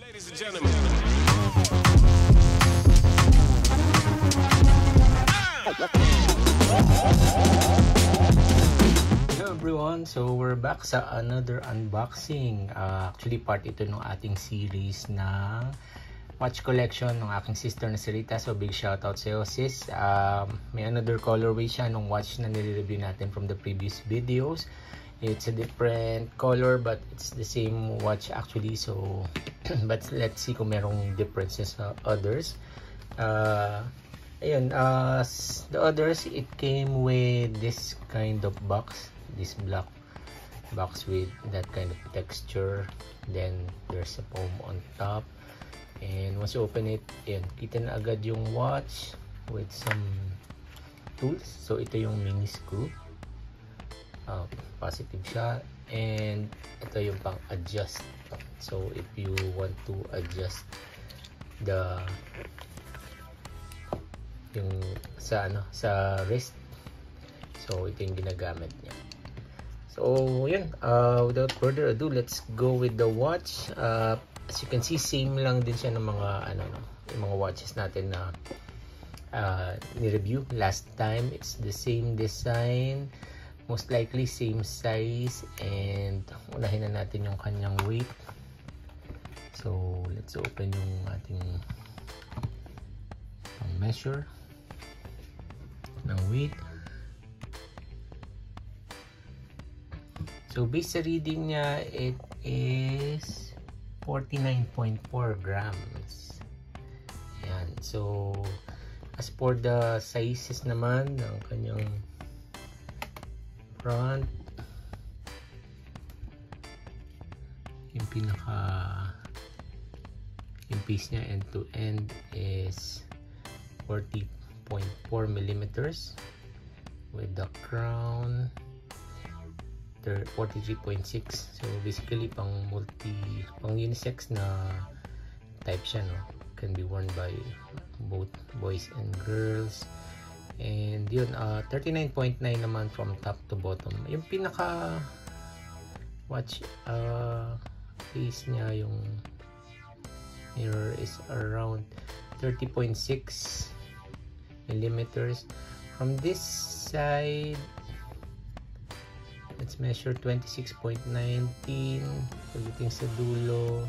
Ladies and gentlemen. Hello everyone, so we're back sa another unboxing. Actually part ito ng ating series na watch collection ng aking sister na si Rita. So big shoutout sa iyo sis. May another colorway siya nung watch na nire-review natin from the previous videos. It's a different color but it's the same watch actually. So but let's see kung merong differences sa others. Ayun, the others, it came with this kind of box, this black box with that kind of texture. Then there's a foam on top, and once you open it, yan, kita na agad yung watch with some tools. So ito yung mini screw, positive siya, and ito yung pang adjust. So if you want to adjust the yung sa wrist, so ito yung ginagamit niya. So yun, without further ado, let's go with the watch. As you can see, same lang din siya ng mga yung mga watches natin na ni-review last time. It's the same design, most likely same size, and unahin na natin yung kanyang weight. So let's open yung ating measure ng weight. So based sa reading niya, it is 49.4 grams. Ayan. So as for the sizes naman ng kanyang front, yung yung piece niya end to end is 40.4 millimeters, with the crown 43.6. so basically pang unisex na type siya, no? Can be worn by both boys and girls. And yun, 39.9 naman from top to bottom. Yung pinaka watch face niya, yung mirror is around 30.6 millimeters. From this side, let's measure 26.19. Pagdating sa dulo,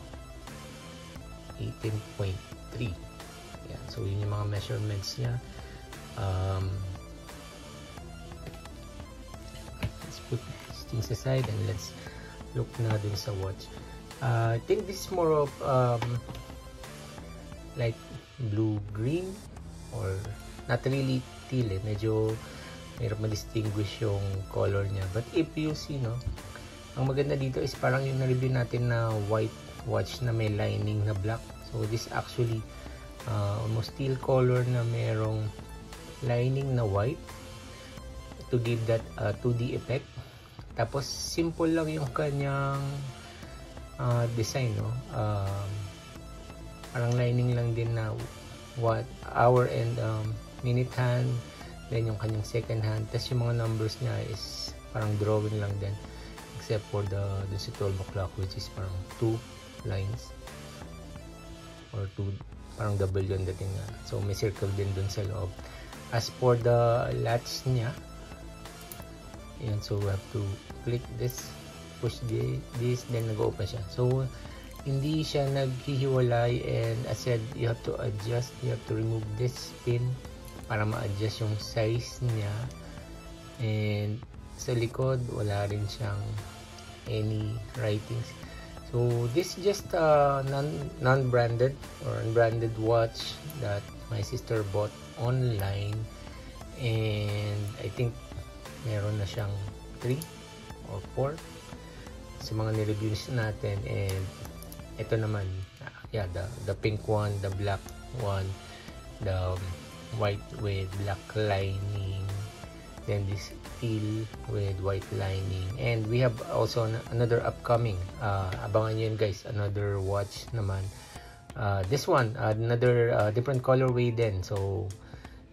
18.3. Yan. So yun yung mga measurements niya. Let's put these things aside and let's look na dun sa watch. I think this is more of like blue green, or not really teal, medyo mahirap ma-distinguish yung color niya. But if you see, no, ang maganda dito is parang yung na-review natin na white watch na may lining na black. So this actually almost teal color na merong lining na white to give that 2D effect. Tapos simple lang yung kanyang design, no? Parang lining lang din na hour and minute hand, then yung kanyang second hand. Tapos yung mga numbers niya is parang drawing lang din, except for the 12 o'clock, which is parang 2 lines or 2, parang double yung dating nga. So may circle din dun sa loob. As for the latch niya, yan, so we have to click this, push this, then nag-open siya. So hindi siya naghihiwalay, and as said, you have to adjust, you have to remove this pin para ma-adjust yung size niya. And sa likod, wala rin siyang any writings. So this is just a non-branded or unbranded watch that my sister bought online, and I think meron na siyang 3 or 4 sa mga ni-reviews natin. And ito naman, yeah, the pink one, the black one, the white with black lining, then this teal with white lining. And we have also another upcoming, abangan nyo yun guys, another watch naman. This one, another different colorway din. So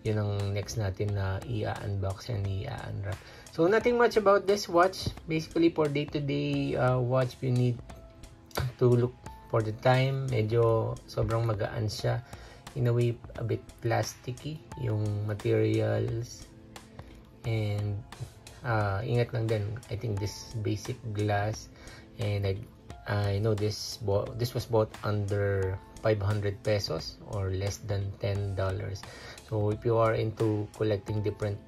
yun ang next natin na i-unbox and i-unwrap. So nothing much about this watch. Basically for day-to-day watch, you need to look for the time, medyo sobrang magaan siya. In a way, a bit plasticky yung materials. And ingat lang din, I think this basic glass, and I know this was bought under 500 pesos or less than $10. So if you are into collecting different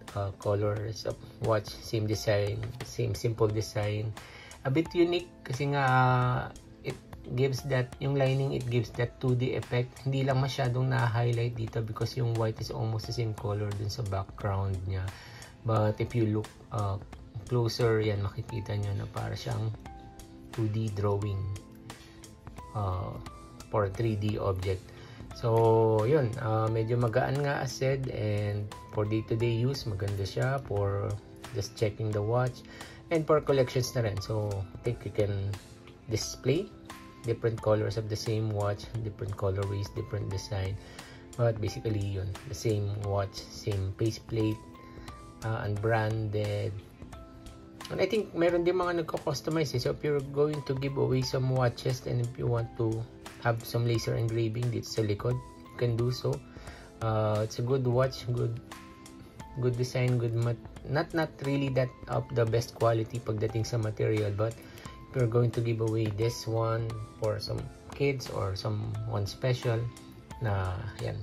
colors of watch, same design, same simple design, a bit unique kasi nga it gives that, yung lining, it gives that 2D effect. Hindi lang masyadong na-highlight dito because yung white is almost the same color dun sa background niya. But if you look closer, yan, makikita nyo na para siyang 2D drawing for a 3D object. So yun, medyo magaan nga as said, and for day-to-day use maganda siya, for just checking the watch, and for collections na rin. So I think you can display different colors of the same watch, different colorways, different design, but basically yun, the same watch, same faceplate, unbranded. And I think meron din mga nagko-customize so if you're going to give away some watches and if you want to have some laser engraving dito sa likod, you can do so. It's a good watch, good design, good not really that of the best quality pagdating sa material, but if you're going to give away this one for some kids or someone special na yan,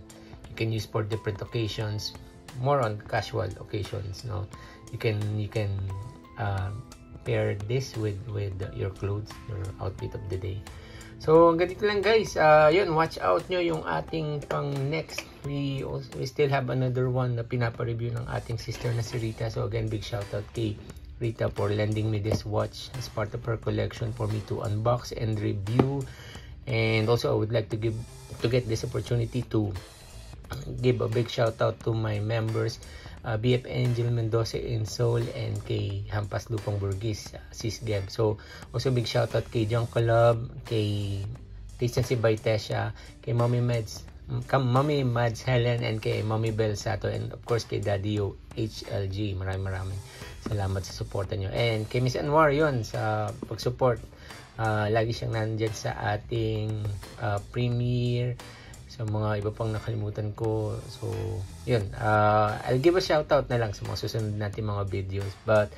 you can use for different occasions, more on casual occasions, no? You can pair this with your clothes, your outfit of the day. So ganito lang guys, yun, watch out nyo yung ating pang next. We still have another one na pinapa-review ng ating sister na si Rita. So again, big shout out kay Rita for lending me this watch as part of her collection for me to unbox and review. And also I would like to get this opportunity to give a big shout out to my members, BF Angel Mendoza in Seoul, and kay Hampas Lupang Burgis, Sis Geb. So also big shout out kay John Collab, kay Tisa si Baitesha, kay Mommy Mads Helen, and kay Mommy Bel Sato, and of course kay Daddy Yo HLG. Maraming salamat sa suporta nyo. And kay Miss Anwar yun sa pag-support. Lagi siyang nandyan sa ating premiere, sa mga iba pang nakalimutan ko. So yun, I'll give a shout out na lang sa mga susunod natin mga videos. But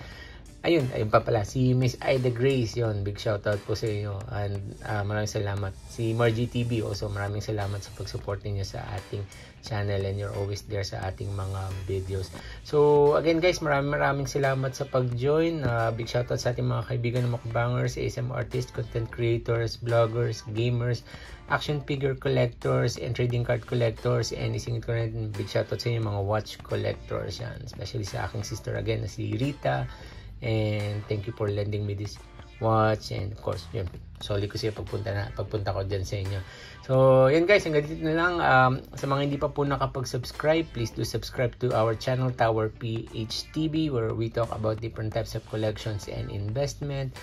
ayun pa pala, si Miss Ida Grace, yun, big shout out po sa inyo, and maraming salamat. Si Margie TV also, maraming salamat sa pag-support niyo sa ating channel, and you're always there sa ating mga videos. So again guys, maraming salamat sa pag-join. Big shout out sa ating mga kaibigan ng mukbangers, ASM artists, content creators, bloggers, gamers, action figure collectors, and trading card collectors, and isingit ko rin big shout out sa inyo mga watch collectors yan, especially sa aking sister again na si Rita. And thank you for lending me this watch, and of course yun, solid ko siya pagpunta ko dyan sa inyo. So yun guys, hanggang dito na lang. Sa mga hindi pa po nakapag-subscribe, please do subscribe to our channel Tower PH TV, where we talk about different types of collections and investment,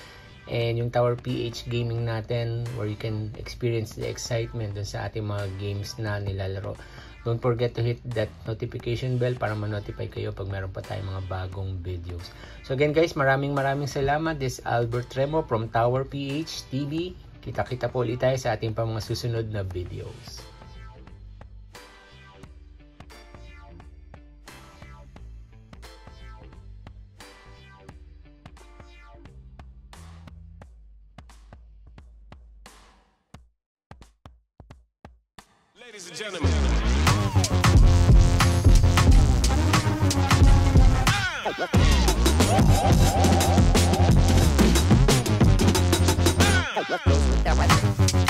and yung Tower PH gaming natin, where you can experience the excitement dun sa ating mga games na nilalaro. Don't forget to hit that notification bell para ma-notify kayo pag meron pa tayong mga bagong videos. So again guys, maraming salamat. This is Albert Remo from Tower PH TV. Kita-kita po ulit tayo sa ating pa mga susunod na videos. Ladies and gentlemen. What goes with that?